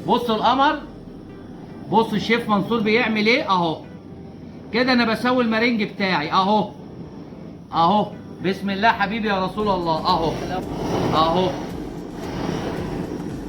بصوا القمر، بصوا الشيف منصور بيعمل ايه اهو. كده انا بسوي المارينج بتاعي اهو اهو. بسم الله حبيبي يا رسول الله اهو اهو.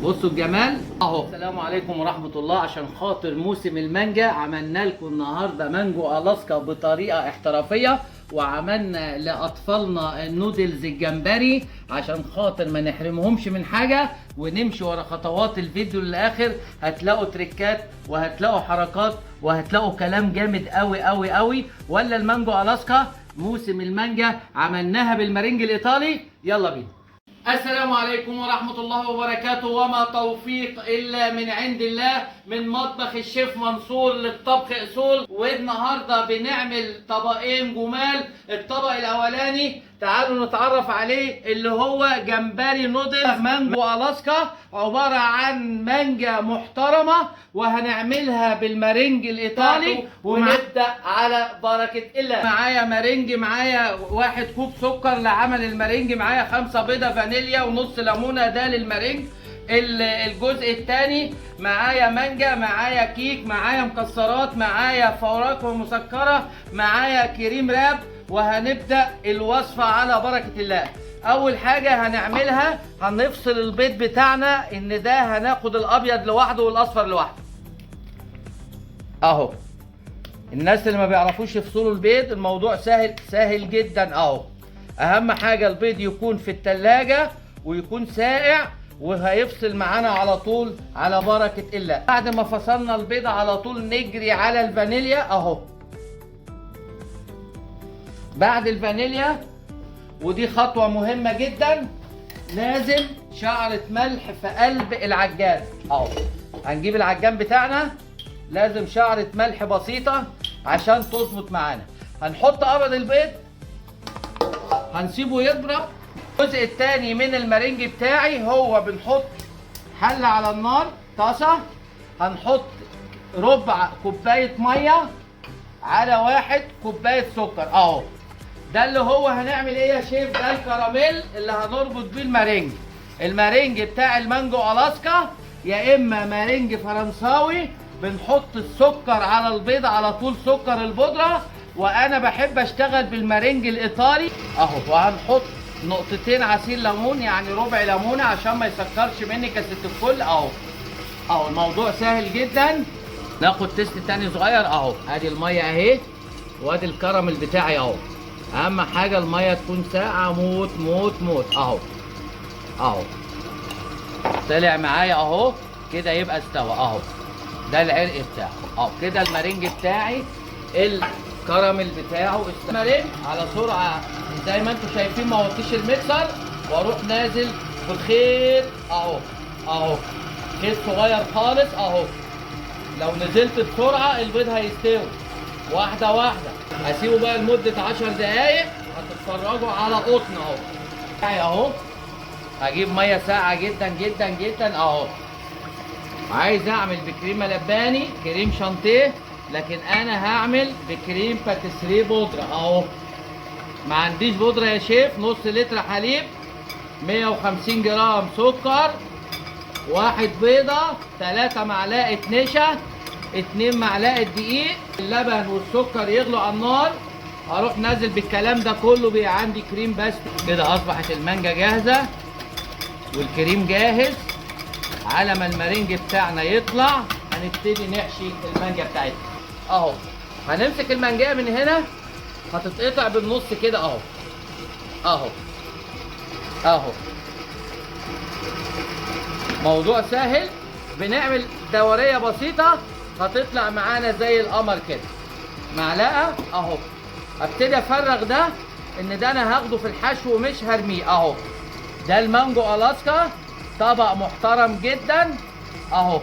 بصوا الجمال اهو. السلام عليكم ورحمه الله. عشان خاطر موسم المانجا عملنا لكم النهارده مانجو الاسكا بطريقه احترافيه، وعملنا لاطفالنا النودلز الجمبري عشان خاطر ما نحرمهمش من حاجه، ونمشي ورا خطوات الفيديو للاخر. هتلاقوا تريكات وهتلاقوا حركات وهتلاقوا كلام جامد قوي قوي قوي. ولا المانجو الاسكا موسم المانجا عملناها بالمارينج الايطالي. يلا بينا. السلام عليكم ورحمة الله وبركاته، وما توفيق إلا من عند الله. من مطبخ الشيف منصور للطبخ أصول. والنهاردة بنعمل طبقين جمال. الطبق الأولاني تعالوا نتعرف عليه، اللي هو جمبري نودلز مانجو ألاسكا، عبارة عن مانجا محترمة وهنعملها بالمارينج الإيطالي. ونبدأ على بركة الله. معايا مارينج، معايا 1 كوب سكر لعمل المارينج، معايا 5 بيضة فانيليا ونص ليمونة ده للمارينج. الجزء الثاني معايا مانجا، معايا كيك، معايا مكسرات، معايا فواكه مسكرة، معايا كريم راب. وهنبدأ الوصفة على بركة الله. أول حاجة هنعملها هنفصل البيض بتاعنا، إن ده هناخد الأبيض لوحده والأصفر لوحده أهو. الناس اللي ما بيعرفوش يفصلوا البيض الموضوع سهل جدا أهو. أهم حاجة البيض يكون في التلاجة ويكون ساقع، وهيفصل معانا على طول على بركة الله. بعد ما فصلنا البيض على طول نجري على الفانيليا أهو. بعد الفانيليا، ودي خطوة مهمة جدا، لازم شعرة ملح في قلب العجان اهو. هنجيب العجان بتاعنا، لازم شعرة ملح بسيطة عشان تظبط معانا. هنحط ابيض البيض، هنسيبه يضرب. الجزء الثاني من المارينج بتاعي هو بنحط حلة على النار، طاسة، هنحط ربع كوباية مية على 1 كوباية سكر اهو. ده اللي هو هنعمل ايه يا شيف؟ ده الكراميل اللي هنربط بيه المارينج. المارينج بتاع المانجو الاسكا يا اما مارينج فرنساوي، بنحط السكر على البيض على طول، سكر البودره. وانا بحب اشتغل بالمارينج الايطالي اهو. وهنحط نقطتين عصير ليمون، يعني ربع ليمونه، عشان ما يسكرش مني كاسه الكل اهو. اهو الموضوع سهل جدا. ناخد تيست تاني صغير اهو. ادي الميه اهي، وادي الكراميل بتاعي اهو. اهم حاجه الميه تكون ساقعه موت موت موت اهو اهو. طلع معايا اهو كده، يبقى استوى اهو. ده العرق بتاعه اهو. كده المارينج بتاعي الكراميل بتاعه استوى. على سرعه زي ما انتم شايفين، ما وطيش الميكسر، واروح نازل بالخيط اهو اهو. خيط صغير خالص اهو. لو نزلت بسرعه البيض هيستوي واحده واحده. هسيبه بقى لمده 10 دقايق، هتتفرجوا على قطن اهو. اهو هجيب ميه ساقعه جدا جدا جدا اهو. عايز اعمل بكريمه لباني، كريم شانتيه، لكن انا هعمل بكريم باتيسري بودره اهو. ما عنديش بودره يا شيف. نص لتر حليب، 150 جرام سكر، 1 بيضه، 3 معلقه نشا، 2 معلقه دقيق. اللبن والسكر يغلوا على النار، اروح نازل بالكلام ده كله. بقى عندي كريم بس. كده اصبحت المانجا جاهزه والكريم جاهز. على ما المارينج بتاعنا يطلع هنبتدي نحشي المانجا بتاعتنا اهو. هنمسك المانجا من هنا، هتتقطع بالنص كده اهو اهو اهو. موضوع سهل. بنعمل دوريه بسيطه هتطلع معانا زي القمر كده. معلقه اهو. ابتدي افرغ ده، ان ده انا هاخده في الحشو مش هرميه اهو. ده المانجو الاسكا، طبق محترم جدا اهو.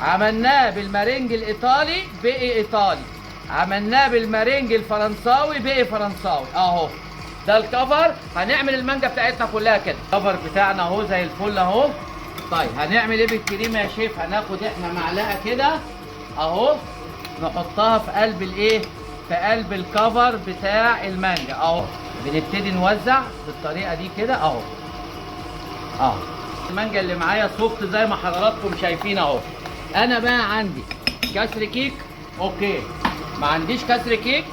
عملناه بالمارينج الايطالي بقي ايطالي، عملناه بالمارينج الفرنساوي بقي فرنساوي اهو. ده الكفر. هنعمل المانجا بتاعتنا كلها كده. الكفر بتاعنا اهو زي الفل اهو. طيب هنعمل ايه بالكريمه يا شيف؟ هناخد احنا معلقه كده اهو، نحطها في قلب الايه؟ في قلب الكفر بتاع المانجا اهو. بنبتدي نوزع بالطريقه دي كده اهو اهو المانجا اللي معايا سوفت زي ما حضراتكم شايفين اهو. انا بقى عندي كسر كيك، اوكي. ما عنديش كسر كيك،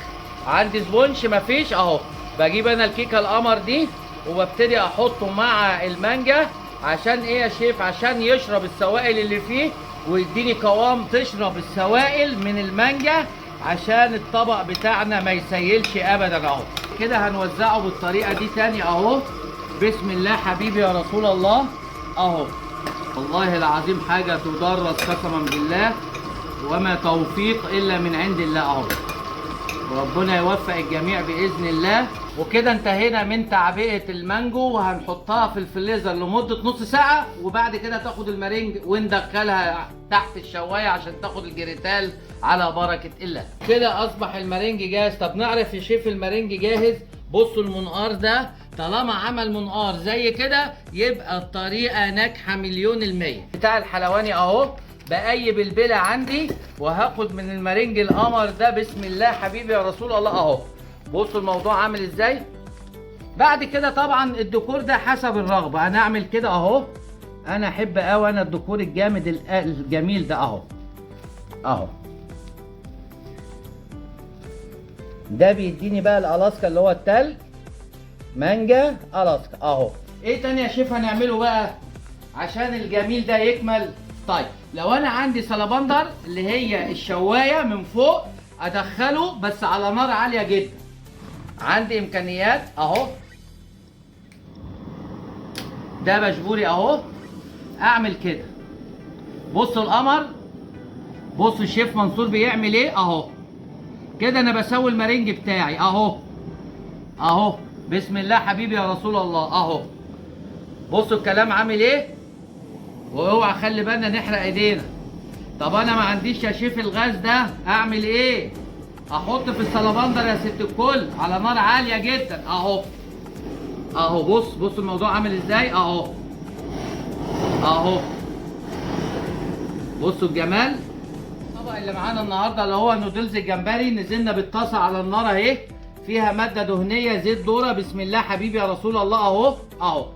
عندي سبونش مفيش اهو. بجيب انا الكيكه القمر دي وببتدي احطه مع المانجا. عشان ايه يا شيف؟ عشان يشرب السوائل اللي فيه ويديني قوام تشرب السوائل من المانجا، عشان الطبق بتاعنا ما يسيلش ابدا اهو. كده هنوزعه بالطريقه دي تاني اهو. بسم الله حبيبي يا رسول الله اهو. والله العظيم حاجه تدرس قسما بالله، وما توفيق الا من عند الله اهو. وربنا يوفق الجميع باذن الله. وكده انتهينا من تعبئه المانجو، وهنحطها في الفريزر لمده نص ساعه، وبعد كده تاخد المارينج وندخلها تحت الشوايه عشان تاخد الجريتال على بركه الله. كده اصبح المارينج جاهز. طب نعرف يا شيف المارينج جاهز؟ بصوا المنقار ده طالما عمل منقار زي كده يبقى الطريقه ناجحه مليون المية. بتاع الحلواني اهو بقيب البلة عندي، وهاخد من المارينج القمر ده. بسم الله حبيبي يا رسول الله اهو. بصوا الموضوع عامل ازاي. بعد كده طبعا الديكور ده حسب الرغبه. انا اعمل كده اهو، انا احب قوي انا الديكور الجامد الجميل ده اهو. اهو ده بيديني بقى الالاسكا اللي هو التلج، مانجا الاسكا اهو. ايه تاني يا شيف هنعمله بقى عشان الجميل ده يكمل؟ طيب لو انا عندي سلابندر اللي هي الشوايه من فوق، ادخله بس على نار عاليه جدا. عندي امكانيات اهو، ده بشبوري اهو. اعمل كده. بصوا القمر، بصوا الشيف منصور بيعمل ايه اهو. كده انا بسوي المارينج بتاعي اهو اهو. بسم الله حبيبي يا رسول الله اهو. بصوا الكلام عامل ايه، واوعى خلي بالنا نحرق ايدينا. طب انا ما عنديش يا شيف الغاز ده، اعمل ايه؟ احط في السلابندر يا ست الكل على نار عاليه جدا اهو اهو. بص الموضوع عامل ازاي اهو اهو. بصوا الجمال. الطبق اللي معانا النهارده اللي هو نودلز الجمبري، نزلنا بالطاسه على النار اهي، فيها ماده دهنيه زيت ذره. بسم الله حبيبي يا رسول الله اهو اهو.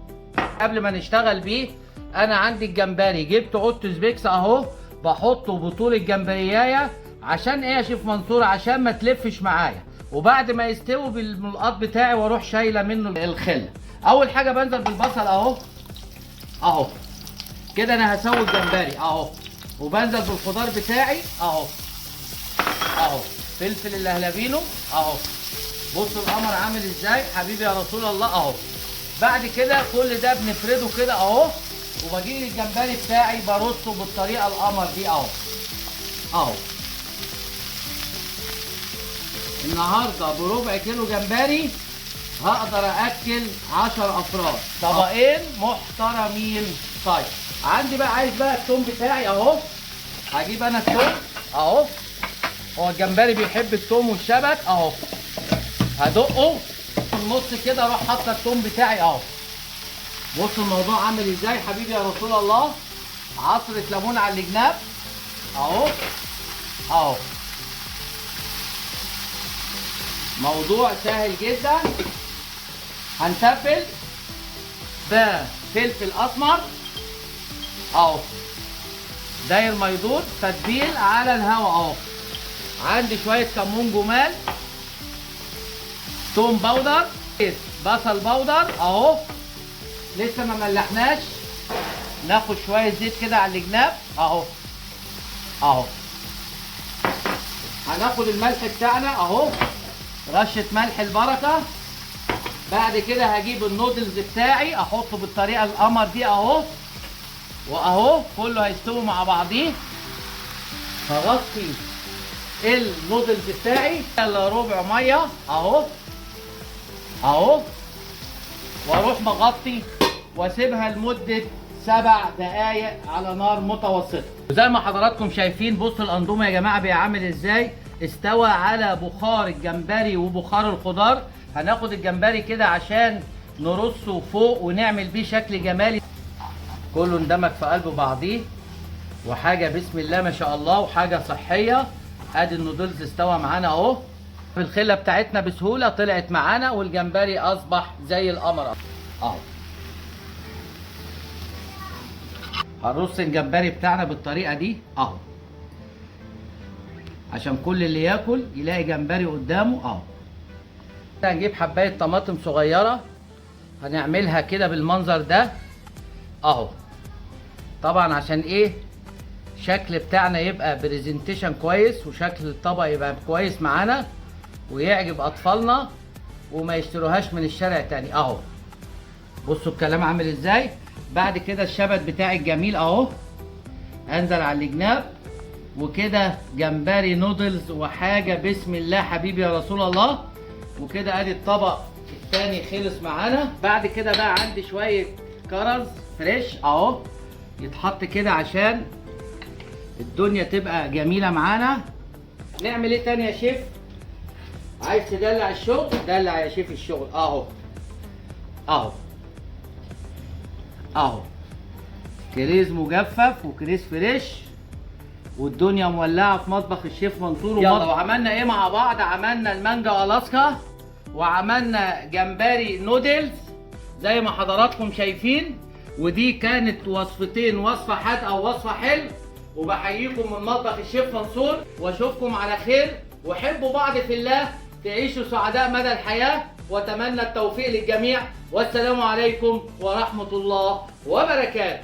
قبل ما نشتغل بيه، انا عندي الجمبري جبت اوتوس بيكس اهو، بحطه بطول الجمبريايه. عشان ايه يا شيف منصور؟ عشان ما تلفش معايا، وبعد ما يستوي بالملقاط بتاعي واروح شايله منه الخله. اول حاجه بنزل بالبصل اهو اهو. كده انا هسوي الجمبري اهو، وبنزل بالخضار بتاعي اهو اهو. فلفل اللي هلبينه اهو. بصوا القمر عامل ازاي حبيبي يا رسول الله اهو. بعد كده كل ده بنفرده كده اهو، وبجيب الجمبري بتاعي برصه بالطريقه القمر دي اهو اهو. النهارده بربع كيلو جمبري هقدر اكل 10 افراد، طبقين محترمين. طيب عندي بقى، عايز بقى التوم بتاعي اهو. هجيب انا التوم اهو، هو الجمبري بيحب التوم والشبت اهو. هدقه في النص كده، اروح حاطه التوم بتاعي اهو. بصوا الموضوع عامل ازاي حبيبي يا رسول الله. عصرة ليمون على الجناب اهو اهو. موضوع سهل جدا. هنتبل بفلفل اسمر اهو، داير ما يدور تتبيل على الهواء اهو. عندي شويه كمون جمال، توم باودر، بصل باودر اهو. لسه ما ملحناش، ناخد شويه زيت كده على الجناب اهو اهو. هناخد الملح بتاعنا اهو، رشه ملح البركه. بعد كده هجيب النودلز بتاعي احطه بالطريقه القمر دي اهو واهو. كله هيستوي مع بعضيه. هغطي النودلز بتاعي الا ربع ميه اهو اهو، واروح مغطي واسيبها لمده 7 دقايق على نار متوسطه. وزي ما حضراتكم شايفين، بصوا الاندومه يا جماعه بيعمل ازاي. استوى على بخار الجمبري وبخار الخضار. هناخد الجمبري كده عشان نرصه فوق ونعمل بيه شكل جمالي. كله اندمج في قلب بعضيه، وحاجه بسم الله ما شاء الله، وحاجه صحيه. ادي النودلز استوى معانا اهو. الخله بتاعتنا بسهوله طلعت معانا، والجمبري اصبح زي القمر اهو. هنرص الجمبري بتاعنا بالطريقه دي اهو، عشان كل اللي ياكل يلاقي جمبري قدامه اهو. هنجيب حبايه طماطم صغيره هنعملها كده بالمنظر ده اهو، طبعا عشان ايه الشكل بتاعنا يبقى بريزنتيشن كويس، وشكل الطبق يبقى كويس معانا ويعجب اطفالنا وما يشتروهاش من الشارع تاني اهو. بصوا الكلام عامل ازاي. بعد كده الشبت بتاعي الجميل اهو انزل على الجناب، وكده جمبري نودلز وحاجه بسم الله حبيبي يا رسول الله. وكده ادي الطبق الثاني خلص معانا. بعد كده بقى عندي شويه كرز فريش اهو يتحط كده عشان الدنيا تبقى جميله معانا. نعمل ايه تاني يا شيف؟ عايز تدلع الشغل دلع يا شيف الشغل اهو اهو اهو، كريز مجفف وكريز فريش والدنيا مولعه في مطبخ الشيف منصور. يلا وعملنا ايه مع بعض؟ عملنا المانجا الاسكا وعملنا جمبري نودلز زي ما حضراتكم شايفين، ودي كانت وصفتين، وصفه حادقه ووصفه حلو. وبحييكم من مطبخ الشيف منصور واشوفكم على خير، وحبوا بعض في الله، تعيشوا سعداء مدى الحياه، واتمنى التوفيق للجميع. والسلام عليكم ورحمه الله وبركاته.